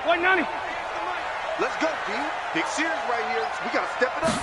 Let's go, D. Big series right here. We got to step it up.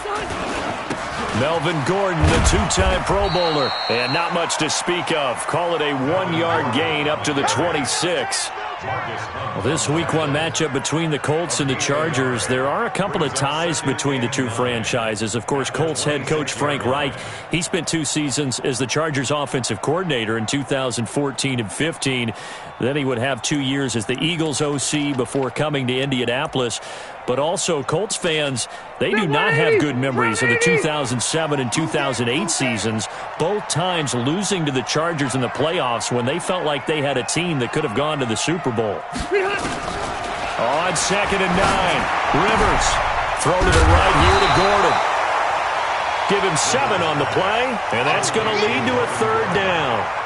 Melvin Gordon, the two-time Pro Bowler. And not much to speak of. Call it a 1-yard gain up to the 26. Well, this Week 1 matchup between the Colts and the Chargers, there are a couple of ties between the two franchises. Of course, Colts head coach Frank Reich, he spent 2 seasons as the Chargers offensive coordinator in 2014 and 15. Then he would have 2 years as the Eagles OC before coming to Indianapolis. But also, Colts fans, they do not have good memories of the 2007 and 2008 seasons, both times losing to the Chargers in the playoffs when they felt like they had a team that could have gone to the Super Bowl. On 2nd and 9, Rivers. Throw to the right here to Gordon. Give him 7 on the play, and that's going to lead to a 3rd down.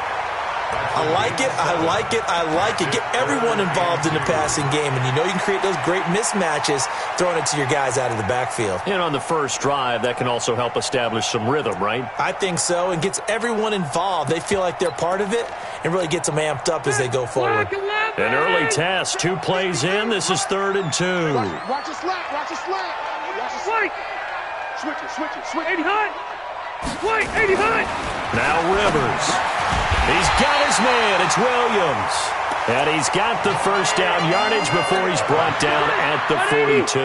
I like it, I like it, I like it. Get everyone involved in the passing game, and you know you can create those great mismatches throwing it to your guys out of the backfield. And on the first drive, that can also help establish some rhythm, right? I think so, and gets everyone involved. They feel like they're part of it and really gets them amped up as they go forward. An early test, 2 plays in. This is 3rd and 2. Watch your slant, watch your slant. Watch your slant. Switch it. 80 high. Wait, 80 high. Now Rivers. He's got his man. It's Williams. And he's got the first down yardage before he's brought down at the 42.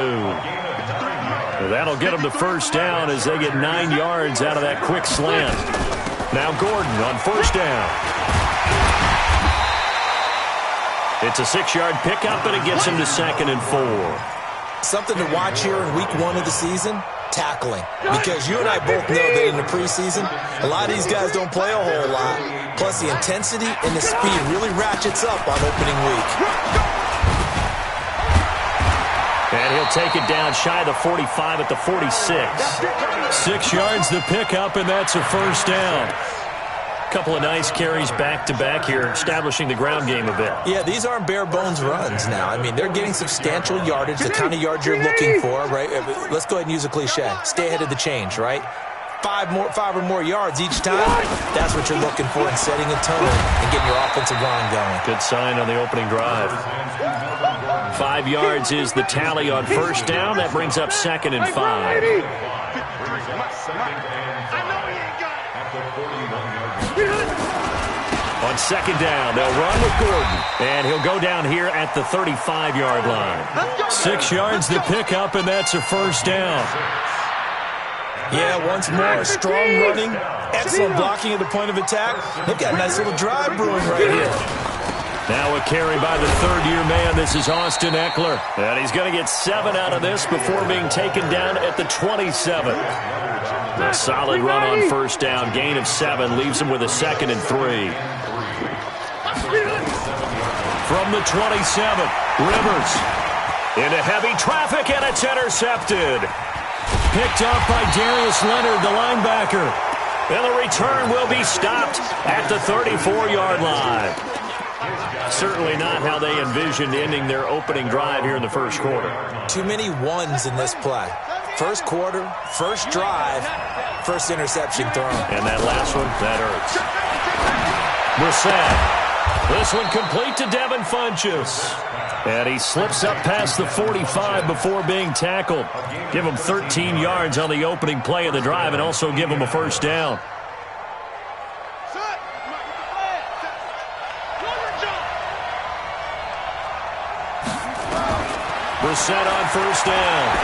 Well, that'll get him the first down as they get 9 yards out of that quick slant. Now Gordon on first down. It's a 6-yard pickup, and it gets him to 2nd and 4. Something to watch here in Week 1 of the season, tackling. Because you and I both know that in the preseason, a lot of these guys don't play a whole lot. Plus, the intensity and the speed really ratchets up on opening week. And he'll take it down shy of the 45 at the 46. 6 yards the pickup, and that's a first down. Couple of nice carries back-to-back here, establishing the ground game a bit. Yeah, these aren't bare-bones runs now. I mean, they're getting substantial yardage, the kind of yards you're looking for, right? Let's go ahead and use a cliche. Stay ahead of the change, right? 5 or more yards each time, that's what you're looking for in setting a tone and getting your offensive line going. Good sign on the opening drive. 5 yards is the tally on first down. That brings up 2nd and 5. On 2nd down, they'll run with Gordon. And he'll go down here at the 35-yard line. 6 yards the pickup, and that's a first down. Yeah, once more, strong running, excellent blocking at the point of attack. They've got a nice little drive brewing right here. Now a carry by the 3rd-year man. This is Austin Eckler. And he's going to get 7 out of this before being taken down at the 27. A solid run on first down. Gain of 7 leaves him with a 2nd and 3. From the 27, Rivers into heavy traffic, and it's intercepted. Picked up by Darius Leonard, the linebacker. And the return will be stopped at the 34-yard line. Certainly not how they envisioned ending their opening drive here in the first quarter. Too many ones in this play. First quarter, first drive, first interception thrown. And that last one, that hurts. Brissett. This one complete to Devin Funchess. And he slips up past the 45 before being tackled. Give him 13 yards on the opening play of the drive and also give him a first down. Brissett on first down.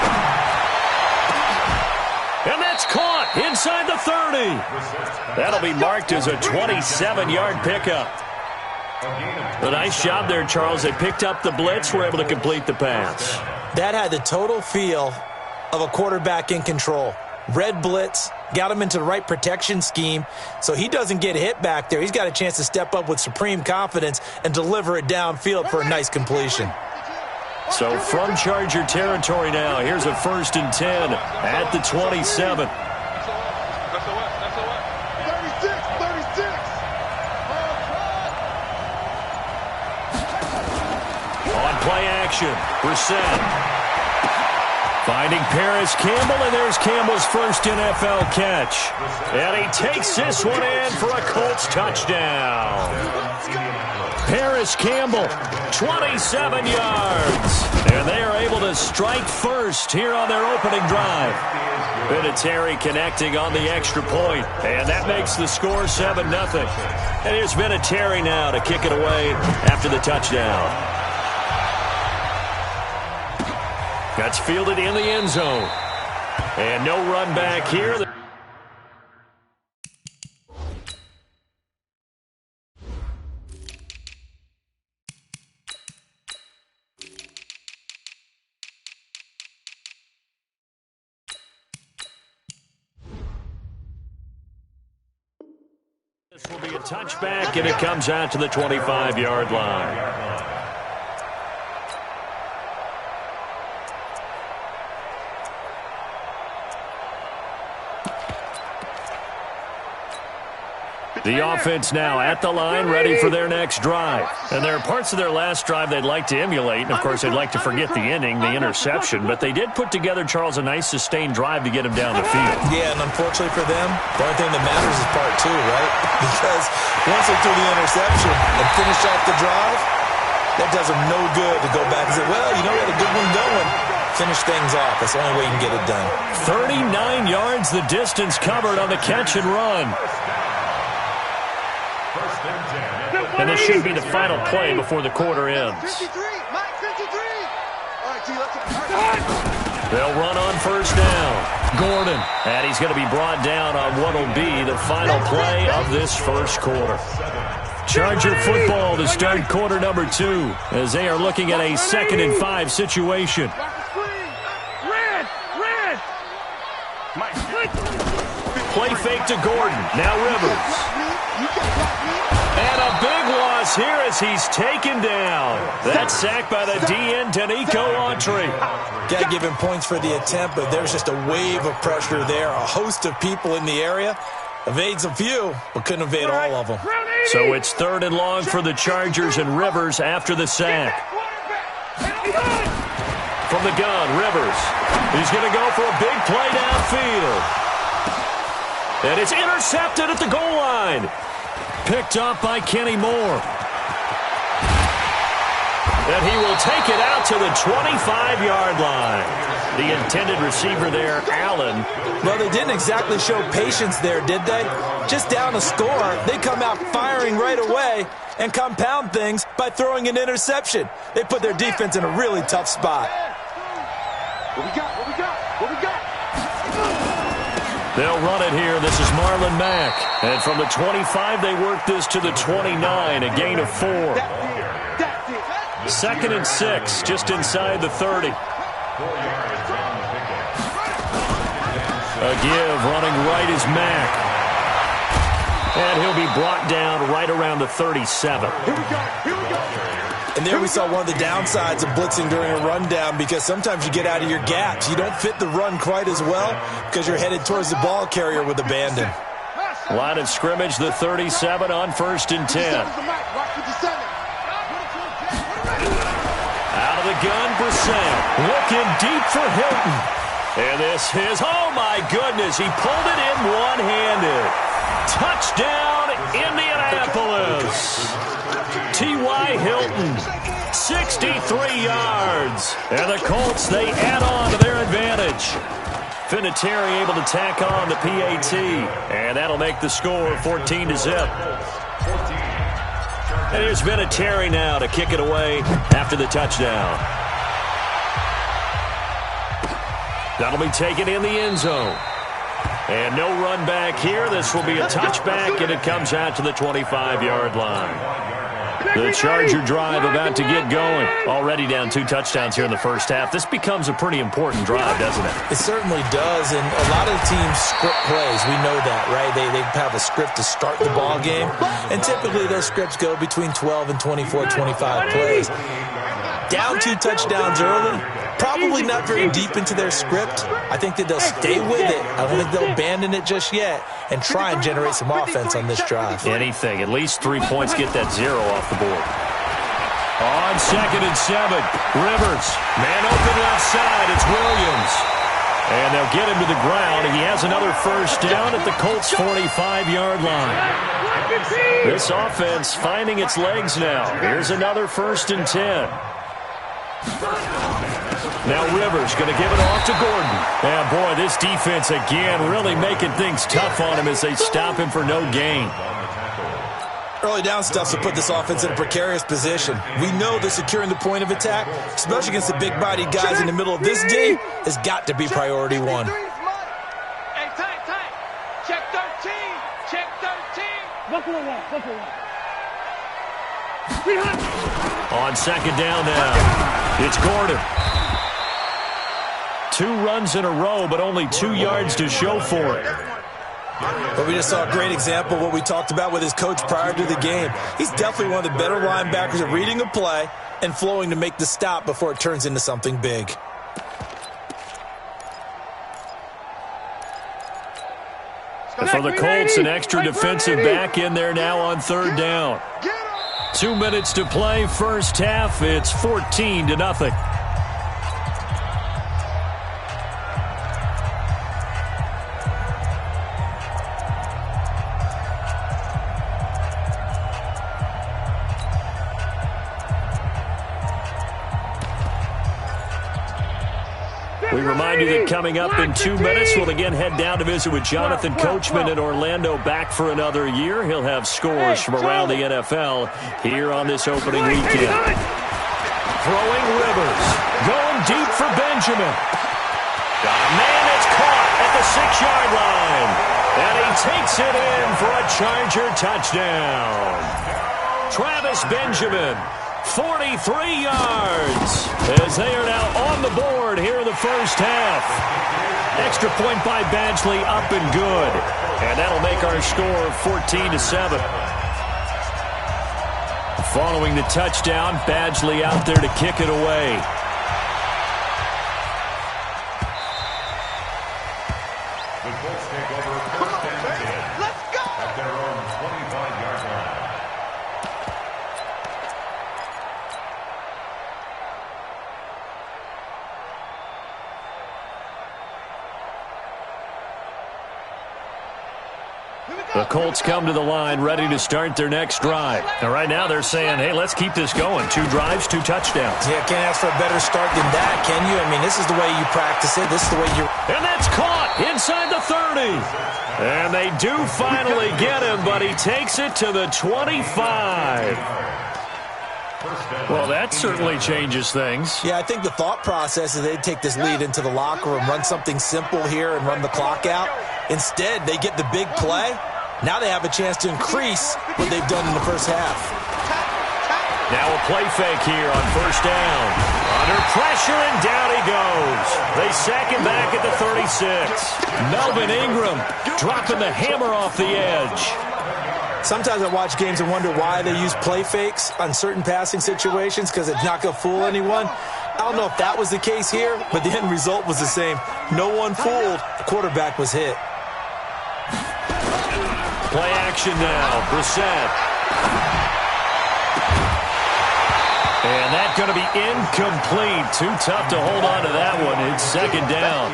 And that's caught inside the 30. That'll be marked as a 27-yard pickup. A nice job there, Charles. They picked up the blitz, were able to complete the pass. That had the total feel of a quarterback in control. Red blitz, got him into the right protection scheme, so he doesn't get hit back there. He's got a chance to step up with supreme confidence and deliver it downfield for a nice completion. So from Charger territory now, here's a 1st and 10 at the 27. Play action. Brissett finding Paris Campbell, and there's Campbell's first NFL catch. And he takes this one in for a Colts touchdown. Paris Campbell, 27 yards. strike first here on their opening drive. Vinatieri connecting on the extra point, and that makes the score 7-0. And here's Vinatieri now to kick it away after the touchdown. That's fielded in the end zone. And no run back here. This will be a touchback, and it comes out to the 25-yard line. The offense now at the line, ready for their next drive. And there are parts of their last drive they'd like to emulate. And, of course, they'd like to forget the inning, the interception. But they did put together, Charles, a nice sustained drive to get him down the field. Yeah, and unfortunately for them, the only thing that matters is part two, right? Because once they threw the interception and finished off the drive, that does them no good to go back and say, well, you know, we had a good one going. Finish things off. That's the only way you can get it done. 39 yards the distance covered on the catch and run. And this should be the final play before the quarter ends. 53, Mike, 53. All right, G, let's They'll run on first down. Gordon. And he's going to be brought down on what will be the final play of this first quarter. Charger football to start quarter number 2 as they are looking at a 2nd and 5 situation. Red! Play fake to Gordon. Now Rivers. And a big loss here as he's taken down. That's sacked by the DN, Danico Autry. Got to give him points for the attempt, but there's just a wave of pressure there. A host of people in the area. Evades a few, but couldn't evade all of them. So it's 3rd and long for the Chargers and Rivers after the sack. From the gun, Rivers. He's going to go for a big play downfield. And it's intercepted at the goal line. Picked up by Kenny Moore. And he will take it out to the 25-yard line. The intended receiver there, Allen. Well, they didn't exactly show patience there, did they? Just down a score, they come out firing right away and compound things by throwing an interception. They put their defense in a really tough spot. What we got? They'll run it here. This is Marlon Mack. And from the 25, they work this to the 29, a gain of 4. 2nd and 6, just inside the 30. A give, running right is Mack. And he'll be brought down right around the 37. Here we go. And there we saw one of the downsides of blitzing during a rundown, because sometimes you get out of your gaps. You don't fit the run quite as well because you're headed towards the ball carrier with abandon. Line of scrimmage, the 37 on 1st and 10. Out of the gun, Brissett. Looking deep for Hilton. And this is, oh my goodness, he pulled it in one-handed. Touchdown, Indianapolis. T.Y. Hilton, 63 yards. And the Colts, they add on to their advantage. Vinatieri able to tack on the PAT. And that'll make the score 14-0. And here's Vinatieri now to kick it away after the touchdown. That'll be taken in the end zone. And no run back here. This will be a touchback, and it comes out to the 25-yard line. The Charger drive about to get going. Already down 2 touchdowns here in the first half. This becomes a pretty important drive, doesn't it? It certainly does, and a lot of the teams script plays. We know that, right? They have a script to start the ball game, and typically those scripts go between 12 and 24, 25 plays. Down 2 touchdowns early, probably not very deep into their script. I think that they'll stay with it. I don't think they'll abandon it just yet and try and generate some offense on this drive. Anything. At least 3 points, get that 0 off the board. On 2nd and 7, Rivers. Man open left side. It's Williams. And they'll get him to the ground. He has another first down at the Colts' 45-yard line. This offense finding its legs now. Here's another 1st and 10. Now Rivers going to give it off to Gordon. And boy, this defense again really making things tough on him as they stop him for no gain. Early down stuff to put this offense in a precarious position. We know that securing the point of attack, especially against the big-bodied guys in the middle of this D, has got to be priority one. Hey, time. Check 13. Check 13. On second down now, it's Gordon. 2 runs in a row, but only 2 yards to show for it. But we just saw a great example of what we talked about with his coach prior to the game. He's definitely one of the better linebackers at reading a play and flowing to make the stop before it turns into something big. For the Colts, an extra defensive back in there now on third down. 2 minutes to play, first half. It's 14-0. We remind you that coming up in 2 minutes, we'll again head down to visit with Jonathan Coachman in Orlando, back for another year. He'll have scores from around the NFL here on this opening weekend. Throwing Rivers, going deep for Benjamin. Got a man that's caught at the 6-yard line, and he takes it in for a Charger touchdown. Travis Benjamin, 43 yards, as they are now on the board here in the first half. Extra point by Badgley, up and good. And that'll make our score 14-7. Following the touchdown, Badgley out there to kick it away. The Colts take over first and 10. Let's go! At their own 25-yard line. The Colts come to the line ready to start their next drive. And right now they're saying, hey, let's keep this going. 2 drives, 2 touchdowns. Yeah, can't ask for a better start than that, can you? I mean, this is the way you practice it. This is the way you... And that's caught inside the 30. And they do finally get him, but he takes it to the 25. Well, that certainly changes things. Yeah, I think the thought process is they'd take this lead into the locker room, run something simple here and run the clock out. Instead, they get the big play. Now they have a chance to increase what they've done in the first half. Now a play fake here on first down. Under pressure, and down he goes. They sack him back at the 36. Melvin Ingram dropping the hammer off the edge. Sometimes I watch games and wonder why they use play fakes on certain passing situations, because it's not going to fool anyone. I don't know if that was the case here, but the end result was the same. No one fooled. The quarterback was hit. Play action now. Brissett. And that's going to be incomplete. Too tough to hold on to that one. It's second down.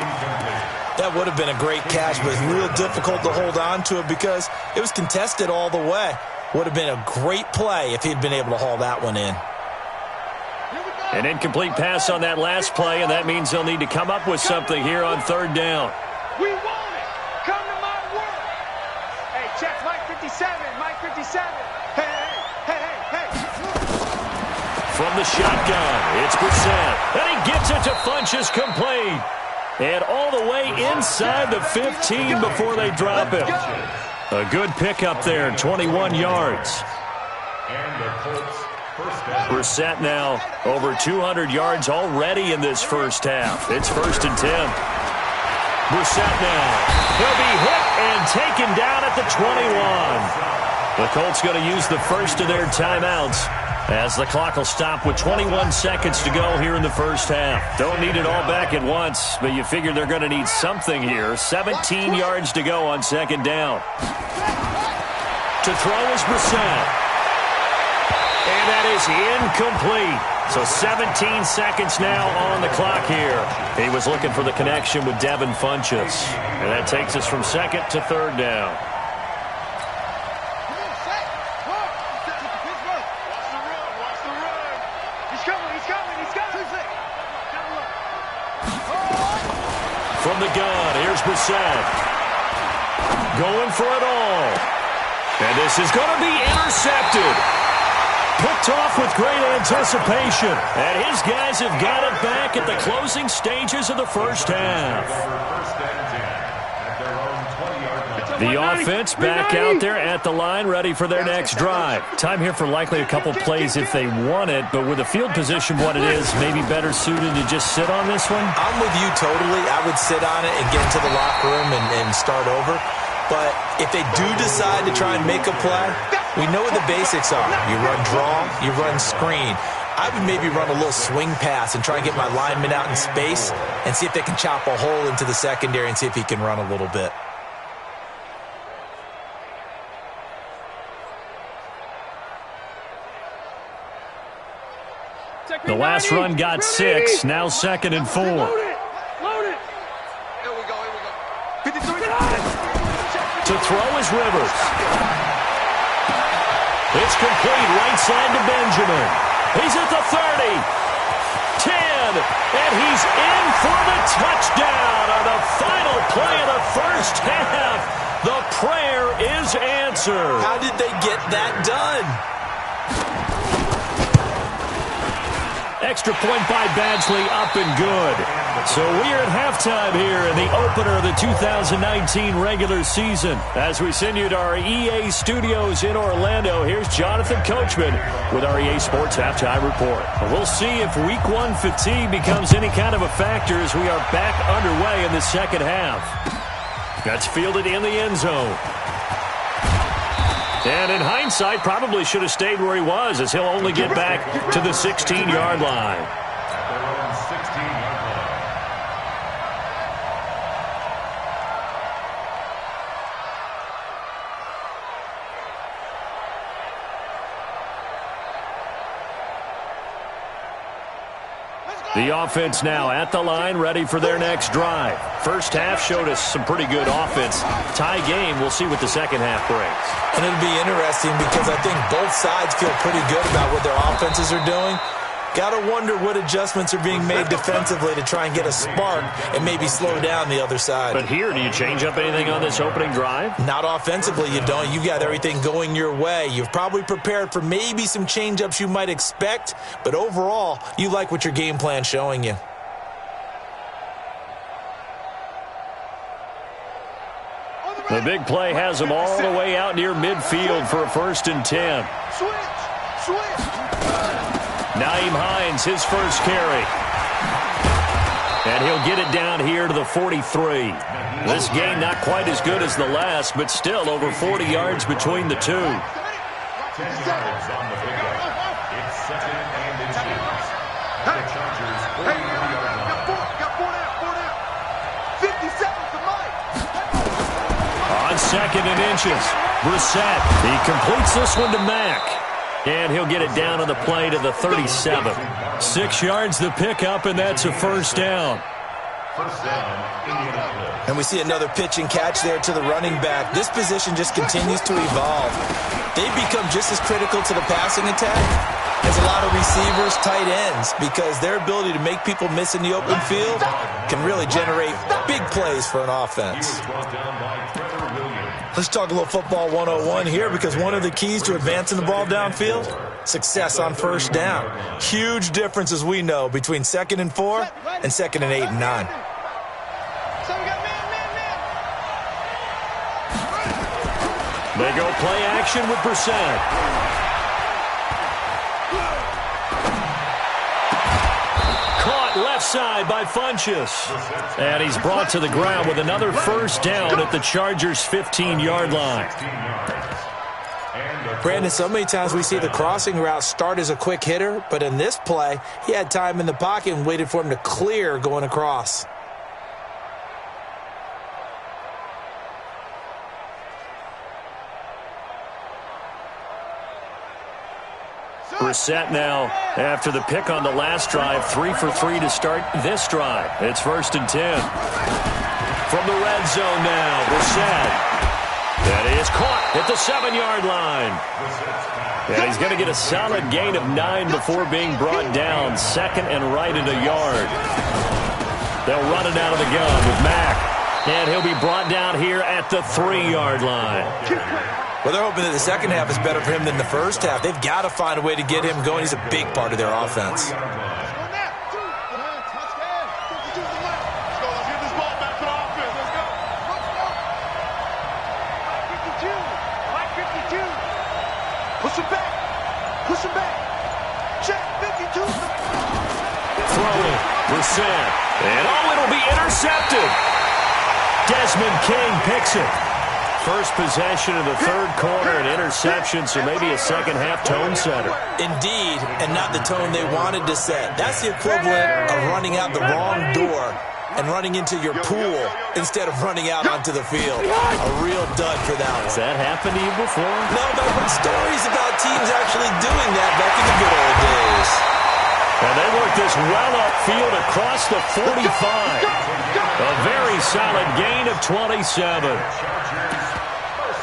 That would have been a great catch, but it's real difficult to hold on to it because it was contested all the way. Would have been a great play if he'd been able to haul that one in. An incomplete pass on that last play, and that means they'll need to come up with something here on third down. We want it. Come to my work. Hey, check Mike 57. Mike 57. Hey. From the shotgun, it's Brissett. And he gets it to Funchess complete. And all the way inside the 15 before they drop it. A good pickup there, 21 yards. And the Colts first down. Brissett now over 200 yards already in this first half. It's 1st and 10. Brissett now. He'll be hit and taken down at the 21. The Colts going to use the first of their timeouts as the clock will stop with 21 seconds to go here in the first half. Don't need it all back at once, but you figure they're going to need something here. 17 yards to go on second down. To throw is Brissett. And that is incomplete. So 17 seconds now on the clock here. He was looking for the connection with Devin Funchess. And that takes us from second to third down. He's coming. From the gun, here's Brissett. Going for it all. And this is going to be intercepted. Picked off with great anticipation. And his guys have got it back at the closing stages of the first half. The offense back out there at the line, ready for their next drive. Time here for likely a couple plays if they want it, but with the field position what it is, maybe better suited to just sit on this one? I'm with you totally. I would sit on it and get into the locker room and start over. But if they do decide to try and make a play, we know what the basics are. You run draw, you run screen. I would maybe run a little swing pass and try and get my lineman out in space and see if they can chop a hole into the secondary and see if he can run a little bit. The last run got 6, now 2nd and 4. Load it. Here we go. 53. To throw is Rivers. It's complete right side to Benjamin. He's at the 30. 10. And he's in for the touchdown on the final play of the first half. The prayer is answered. How did they get that done? Extra point by Badgley, up and good. So we're at halftime here in the opener of the 2019 regular season. As we send you to our EA studios in Orlando, here's Jonathan Coachman with our EA Sports Halftime Report. We'll see if Week 1 fatigue becomes any kind of a factor as we are back underway in the second half. That's fielded in the end zone. And in hindsight, probably should have stayed where he was, as he'll only get back to the 16-yard line. The offense now at the line, ready for their next drive. First half showed us some pretty good offense. Tie game, we'll see what the second half brings. And it'll be interesting because I think both sides feel pretty good about what their offenses are doing. Got to wonder what adjustments are being made defensively to try and get a spark and maybe slow down the other side. But here, do you change up anything on this opening drive? Not offensively, you don't. You got everything going your way. You've probably prepared for maybe some change-ups you might expect, but overall, you like what your game plan's showing you. The big play has them all the way out near midfield for a 1st and 10. Switch. Nyheim Hines, his first carry. And he'll get it down here to the 43. This game not quite as good as the last, but still over 40 yards between the two. 10 yards on the pickup. It's 2nd and inches. The Chargers 43-yard line. Got four down. 50 seconds to Mike. On 2nd and inches, Brissett. He completes this one to Mack. And he'll get it down on the play to the 37. 6 yards the pickup, and that's a 1st down. First down, Indianapolis. And we see another pitch and catch there to the running back. This position just continues to evolve. They've become just as critical to the passing attack as a lot of receivers, tight ends, because their ability to make people miss in the open field can really generate big plays for an offense. Brought down by Trevor Williams. Let's talk a little football 101 here, because one of the keys to advancing the ball downfield, success on 1st down. Huge difference, as we know, between 2nd and 4 and 2nd and 8 and 9. So we got man. They go play action with Brissett. Left side by Funchess. And he's brought to the ground with another 1st down at the Chargers' 15-yard line. Brandon, so many times we see the crossing route start as a quick hitter, but in this play, he had time in the pocket and waited for him to clear going across. Brissett now, after the pick on the last drive, 3 for 3 to start this drive. It's 1st and 10. From the red zone now, Brissett. And he is caught at the 7-yard line. And he's going to get a solid gain of 9 before being brought down. 2nd and right at a yard. They'll run it out of the gun with Mack. And he'll be brought down here at the 3-yard line. Well, they're hoping that the second half is better for him than the first half. They've got to find a way to get him going. He's a big part of their offense. Push him back. Push him back. Check 52. Throwing. Brissett. And it'll be intercepted. Desmond King picks it. First possession of the third quarter, an interception, so maybe a second-half tone setter. Indeed, and not the tone they wanted to set. That's the equivalent of running out the wrong door and running into your pool instead of running out onto the field. A real dud for that one. Has that happened to you before? No, but I've heard stories about teams actually doing that back in the good old days. And they work this well upfield across the 45. A very solid gain of 27.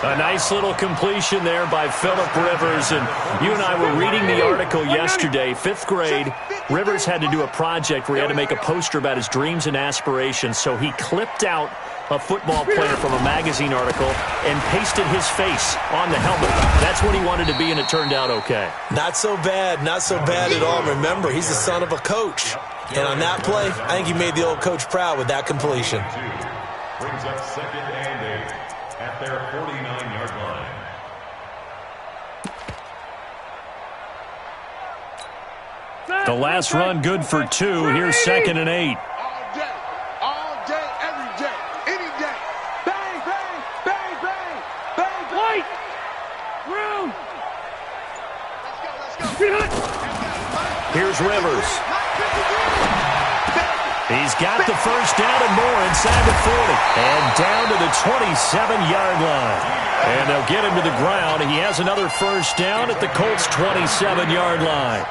A nice little completion there by Phillip Rivers. And you and I were reading the article yesterday. 5th grade, Rivers had to do a project where he had to make a poster about his dreams and aspirations. So he clipped out a football player from a magazine article and pasted his face on the helmet. That's what he wanted to be, and it turned out okay. Not so bad at all. Remember, he's the son of a coach. And on that play, I think he made the old coach proud with that completion. Brings up 2nd and 8 at their 49-yard line. The last run good for 2. Here's 2nd and 8. All day, every day, any day. Bang, bang, bang, bang, bang, bang. Room. Let's go. Here's Rivers. He's got the first down and more inside the 40. And down to the 27-yard line. And they'll get him to the ground. He has another first down at the Colts' 27-yard line.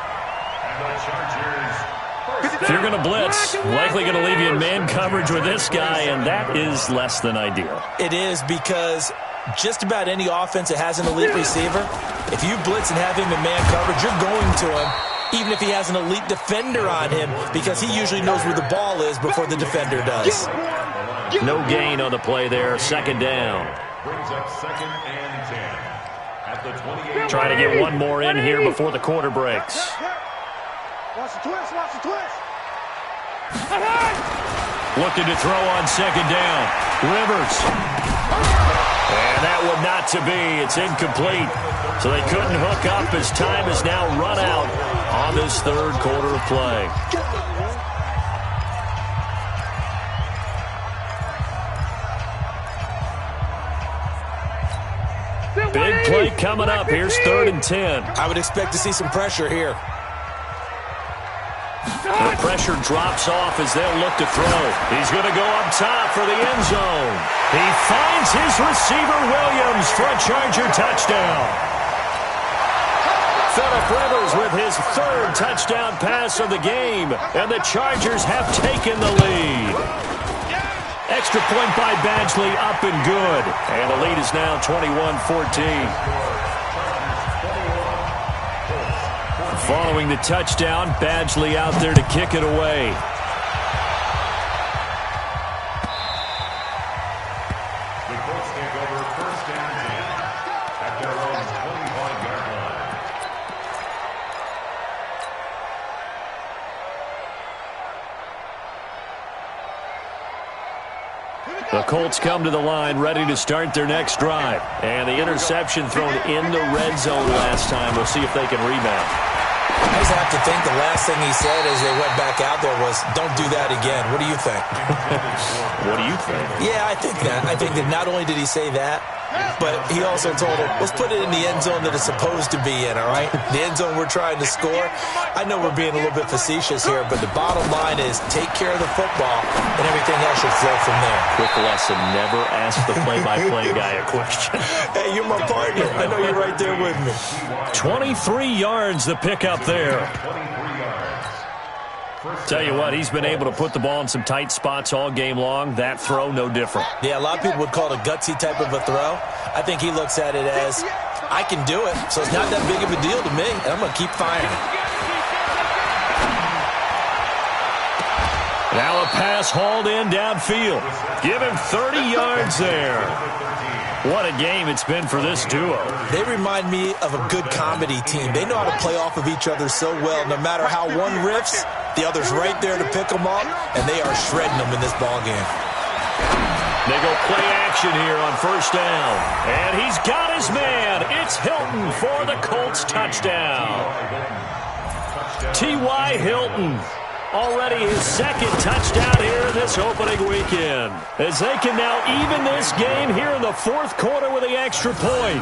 If you're going to blitz, likely going to leave you in man coverage with this guy, and that is less than ideal. It is, because just about any offense that has an elite receiver, if you blitz and have him in man coverage, you're going to him, even if he has an elite defender on him, because he usually knows where the ball is before the defender does. No gain on the play there. 2nd down. Brings up 2nd and 10 at the 28. Try to get one more in here before the quarter breaks. Watch the twist, watch the twist. Looking to throw on 2nd down. Rivers. And that one not to be. It's incomplete. So they couldn't hook up as time is now run out on this third quarter of play. Big play coming up. Here's 3rd and 10. I would expect to see some pressure here. The pressure drops off as they'll look to throw. He's going to go up top for the end zone. He finds his receiver, Williams, for a Charger touchdown. Phillip Rivers with his 3rd touchdown pass of the game, and the Chargers have taken the lead. Extra point by Badgley, up and good. And the lead is now 21-14. Following the touchdown, Badgley out there to kick it away. The Colts take over 1st and 10 at their own 25-yard line. The Colts come to the line ready to start their next drive. And the interception thrown in the red zone last time. We'll see if they can rebound. I just have to think the last thing he said as they went back out there was, "Don't do that again." What do you think? What do you think? Yeah, I think that. I think that not only did he say that, but he also told him, let's put it in the end zone that it's supposed to be in, all right? The end zone we're trying to score. I know we're being a little bit facetious here, but the bottom line is take care of the football, and everything else should flow from there. Quick lesson, never ask the play-by-play guy a question. Hey, you're my partner. I know you're right there with me. 23 yards the pickup there. 23 yards. Tell you what, he's been able to put the ball in some tight spots all game long. That throw, no different. Yeah, a lot of people would call it a gutsy type of a throw. I think he looks at it as, I can do it, so it's not that big of a deal to me, and I'm going to keep firing. Now a pass hauled in downfield. Give him 30 yards there. What a game it's been for this duo. They remind me of a good comedy team. They know how to play off of each other so well. No matter how one riffs, the other's right there to pick them up, and they are shredding them in this ball game. They go play action here on first down. And he's got his man. It's Hilton for the Colts touchdown. T.Y. Hilton. Already his second touchdown here this opening weekend. As they can now even this game here in the fourth quarter with the extra point.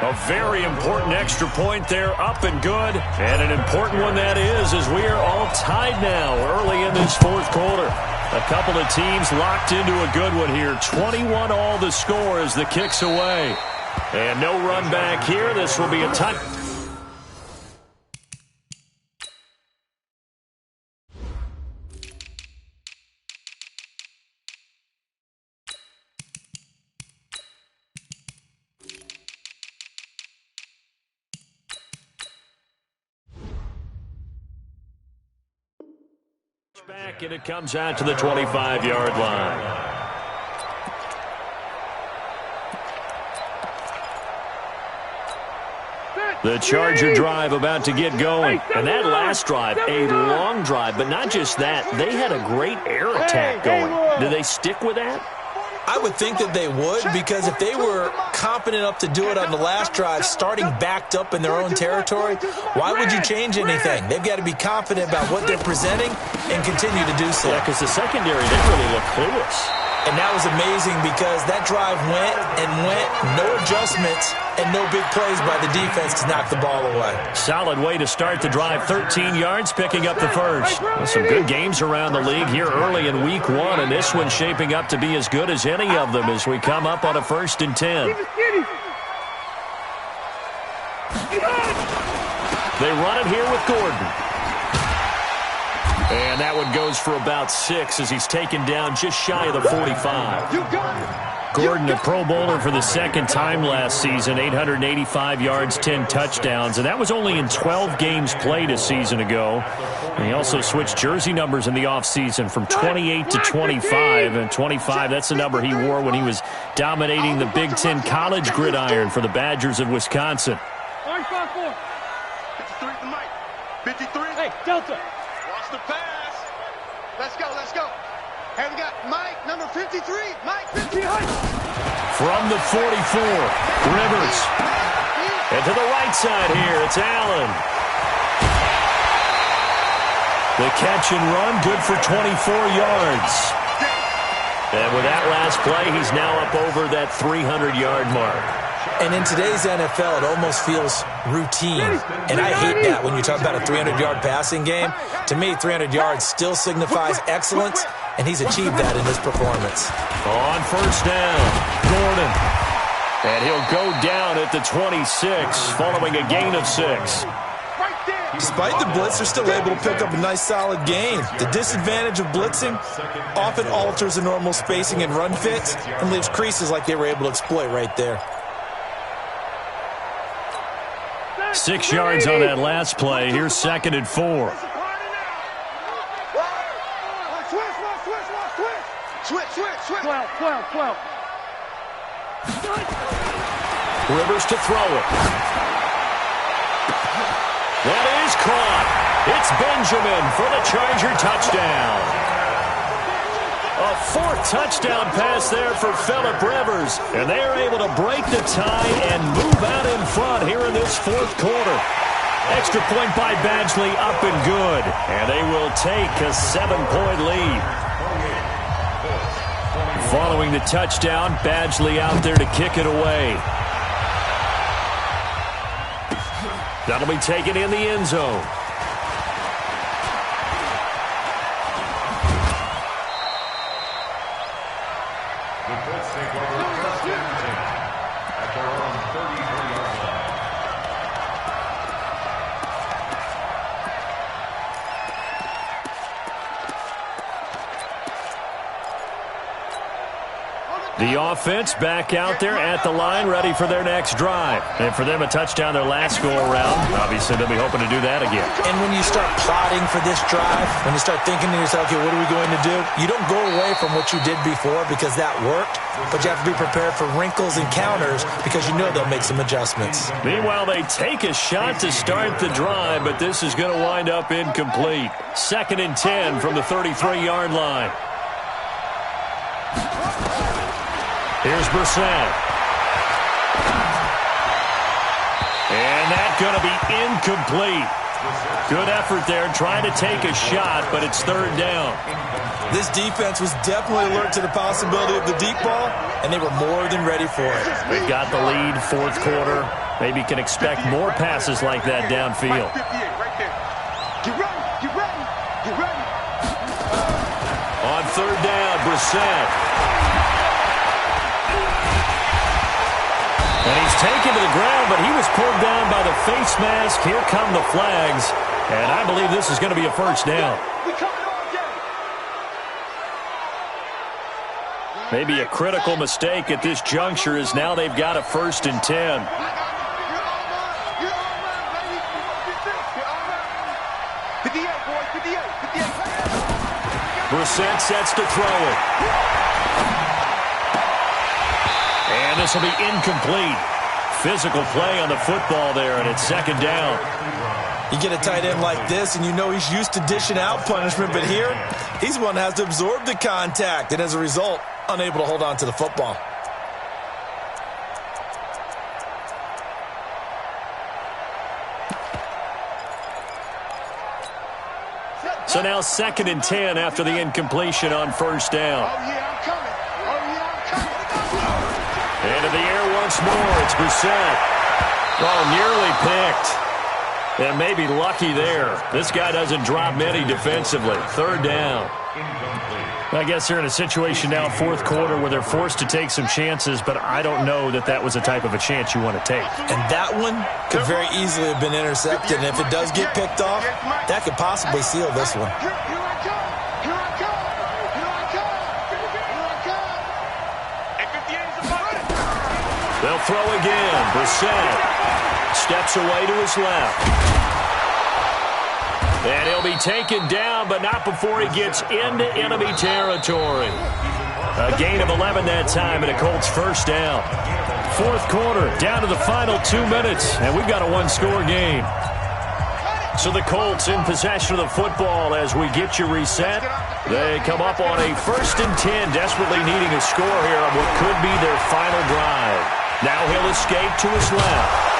A very important extra point there, up and good. And an important one that is, as we are all tied now early in this fourth quarter. A couple of teams locked into a good one here. 21 all the score as the kick's away. And no run back here. This will be a touch. Back, and it comes out to the 25-yard line. The Charger drive about to get going. And that last drive, a long drive, but not just that. They had a great air attack going. Do they stick with that? I would think that they would, because if they were confident enough to do it on the last drive, starting backed up in their own territory, why would you change anything? They've got to be confident about what they're presenting and continue to do so. Yeah, because the secondary didn't really look clueless. And that was amazing because that drive went and went, no adjustments, and no big plays by the defense to knock the ball away. Solid way to start the drive, 13 yards, picking up the first. Well, some good games around the league here early in week one, and this one's shaping up to be as good as any of them as we come up on a 1st and 10. They run it here with Gordon. And that one goes for about 6 as he's taken down just shy of the 45. Gordon, a Pro Bowler for the second time last season, 885 yards, 10 touchdowns. And that was only in 12 games played a season ago. And he also switched jersey numbers in the offseason from 28 to 25. And 25, that's the number he wore when he was dominating the Big Ten college gridiron for the Badgers of Wisconsin. 53 to Mike. 53. Hey, Delta. Watch the pass. Let's go, let's go. Hey, we got Mike, number 53. Mike, 53. From the 44, Rivers. And to the right side here, it's Allen. The catch and run, good for 24 yards. And with that last play, he's now up over that 300-yard mark. And in today's NFL, it almost feels routine. And I hate that when you talk about a 300-yard passing game. To me, 300 yards still signifies excellence, and he's achieved that in this performance. On first down, Gordon. And he'll go down at the 26, following a gain of 6. Despite the blitz, they're still able to pick up a nice, solid gain. The disadvantage of blitzing often alters the normal spacing and run fits and leaves creases like they were able to exploit right there. 6 yards on that last play. Here's 2nd and 4. Switch. 12. Rivers to throw it. That is caught. It's Benjamin for the Charger touchdown. A 4th touchdown pass there for Phillip Rivers. And they are able to break the tie and move out in front here in this 4th quarter. Extra point by Badgley, up and good. And they will take a 7-point lead. Following the touchdown, Badgley out there to kick it away. That'll be taken in the end zone. The Colts take over first and 10 at their own 34-yard line. On the The offense back out there at the line, ready for their next drive. And for them, a touchdown their last go-around. Obviously, they'll be hoping to do that again. And when you start plotting for this drive, when you start thinking to yourself, okay, what are we going to do? You don't go away from what you did before because that worked, but you have to be prepared for wrinkles and counters because you know they'll make some adjustments. Meanwhile, they take a shot to start the drive, but this is going to wind up incomplete. 2nd and 10 from the 33-yard line. Here's Brissett. And that's going to be incomplete. Good effort there, trying to take a shot, but it's 3rd down. This defense was definitely alert to the possibility of the deep ball, and they were more than ready for it. They've got the lead, 4th quarter. Maybe can expect more passes like that downfield. Get ready, get ready, get ready. On 3rd down, Brissett. And he's taken to the ground, but he was pulled down by the face mask. Here come the flags. And I believe this is going to be a 1st down. Maybe a critical mistake at this juncture is now they've got a 1st and 10. Brissett sets to throw it. And this will be incomplete. Physical play on the football there, and it's 2nd down. You get a tight end like this, and you know he's used to dishing out punishment, but here, he's the one that has to absorb the contact, and as a result, unable to hold on to the football. So now 2nd and 10 after the incompletion on 1st down. Into the air once more. It's Brissett. Oh, nearly picked. And maybe lucky there. This guy doesn't drop many defensively. 3rd down. I guess they're in a situation now, 4th quarter, where they're forced to take some chances, but I don't know that that was the type of a chance you want to take. And that one could very easily have been intercepted, and if it does get picked off, that could possibly seal this one. They'll throw again. Brissett steps away to his left. And he'll be taken down, but not before he gets into enemy territory. A gain of 11 that time, and a Colts 1st down. 4th quarter, down to the final 2 minutes, and we've got a 1-score game. So the Colts in possession of the football as we get you reset. They come up on a 1st and 10, desperately needing a score here on what could be their final drive. Now he'll escape to his left.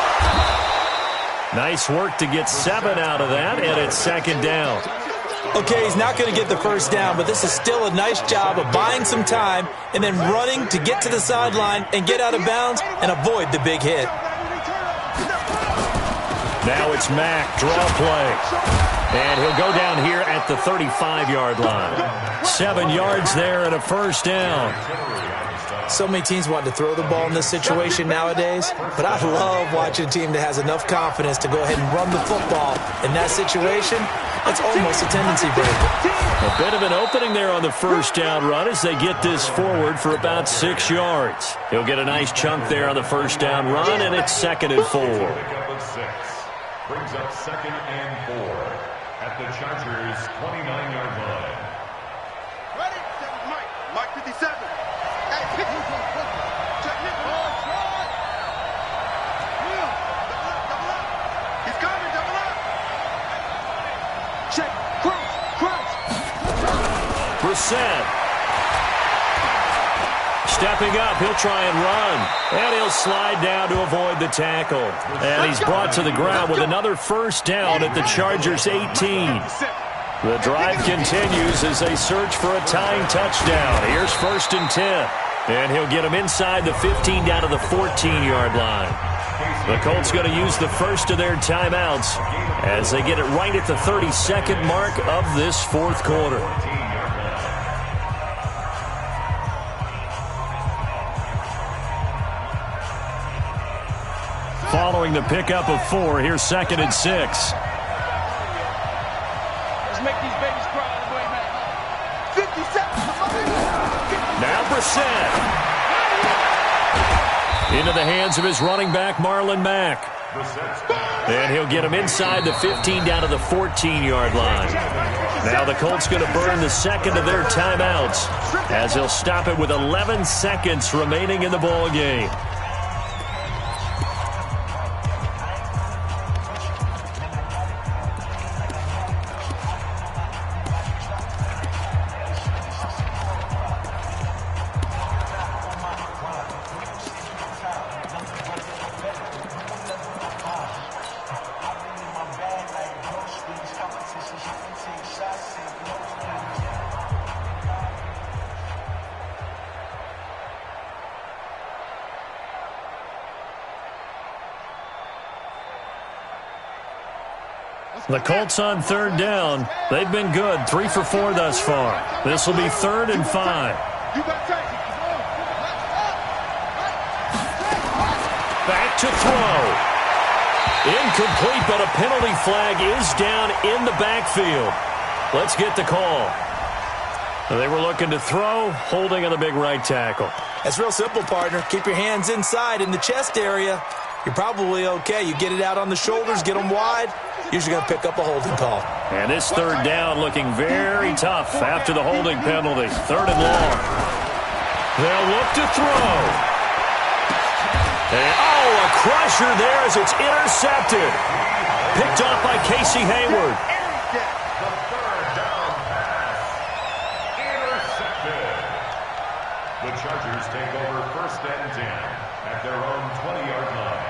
Nice work to get 7 out of that, and it's 2nd down. Okay, he's not going to get the 1st down, but this is still a nice job of buying some time and then running to get to the sideline and get out of bounds and avoid the big hit. Now it's Mack, draw play. And he'll go down here at the 35-yard line. 7 yards there and a 1st down. So many teams want to throw the ball in this situation nowadays, but I love watching a team that has enough confidence to go ahead and run the football. In that situation, that's almost a tendency breaker. A bit of an opening there on the 1st down run as they get this forward for about 6 yards. He'll get a nice chunk there on the 1st down run, and it's 2nd and 4. Brings up 2nd and 4 at the Chargers' 29-yard line. Ready? Mike 57. Hey, pick him. Check him. Double up. He's coming, double up. Check. Crunch. Brissett. Stepping up, he'll try and run. And he'll slide down to avoid the tackle. And he's brought to the ground with another 1st down at the Chargers' 18. The drive continues as they search for a tying touchdown. Here's 1st and 10. And he'll get him inside the 15 down to the 14-yard line. The Colts going to use the first of their timeouts as they get it right at the 32nd mark of this 4th quarter. Following the pickup of 4, here's 2nd and 6. Let's make these babies cry all the way back. 50 seconds. Now Brissett. Into the hands of his running back, Marlon Mack. And he'll get him inside the 15 down to the 14-yard line. Now the Colts going to burn the second of their timeouts as he'll stop it with 11 seconds remaining in the ball game. The Colts on third down. They've been good, 3 for 4 thus far. This will be 3rd and 5. Back to throw. Incomplete, but a penalty flag is down in the backfield. Let's get the call. They were looking to throw, holding on the big right tackle. That's real simple, partner. Keep your hands inside in the chest area. You're probably okay. You get it out on the shoulders, get them wide. Usually going to pick up a holding call. And this third down looking very tough after the holding penalty. 3rd and long. They'll look to throw. And, a crusher there as it's intercepted. Picked off by Casey Hayward. The 3rd down pass. Intercepted. The Chargers take over 1st and 10 at their own 20-yard line.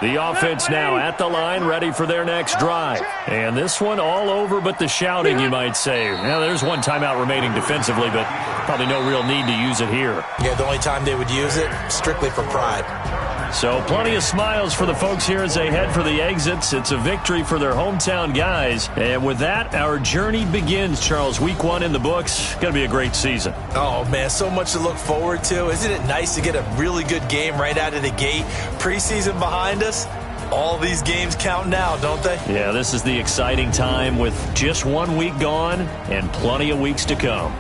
The offense now at the line, ready for their next drive. And this one all over but the shouting, you might say. Now, there's one timeout remaining defensively, but probably no real need to use it here. Yeah, the only time they would use it, strictly for pride. So plenty of smiles for the folks here as they head for the exits. It's a victory for their hometown guys. And with that, our journey begins, Charles. Week 1 in the books. Going to be a great season. Oh, man, so much to look forward to. Isn't it nice to get a really good game right out of the gate? Preseason behind us. All these games count now, don't they? Yeah, this is the exciting time with just 1 week gone and plenty of weeks to come.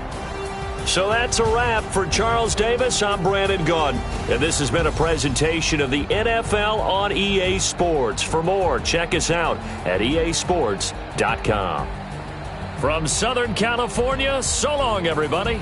So that's a wrap for Charles Davis. I'm Brandon Gaudin, and this has been a presentation of the NFL on EA Sports. For more, check us out at easports.com. From Southern California, so long, everybody.